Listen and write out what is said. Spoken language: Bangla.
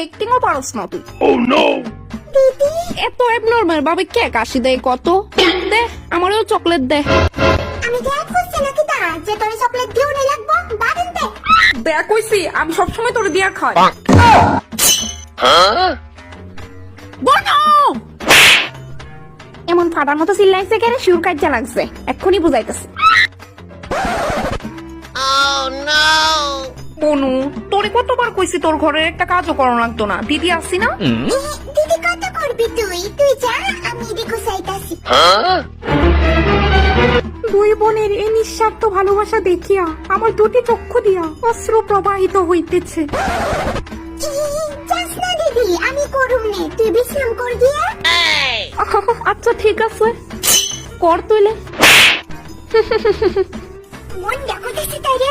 অ্যাক্টিংও পারস না তুই। দিদি এত অ্যাবনর্মাল ভাবে কে কাশি দেয় কত? দে আমারও চকলেট দে। আমি গ্যাপ করছি নাকি তা যে তোরে চকলেট দিও না লাগবো বাদিন দে। দেখ কইছি আমি সবসময় তোরে দিয়া খাই। বনো এমন ফাটার মতো চিল্লাইছে কেন? সুর কাজে লাগছে, এক্ষুনি বুঝাইতেছে। বনু তোরে কতবার কইছি তোর ঘরের একটা কাজও করা লাগতো না, দিদি আসছি না? দিদি কত করবি তুই? তুই যা, আমি এদিকে চাইতাছি। দুই বোনের এই নিঃস্বার্থ ভালোবাসা দেখিয়া আমার দুটি চক্ষু দিয়া অশ্রু প্রবাহিত হইতেছে। যাস না দিদি, আমি করুম নে, তুই বিশ্রাম কর দিয়া। আচ্ছা ঠিক আছে, কর তুইলে। মন ডাকতেছে তাই রে।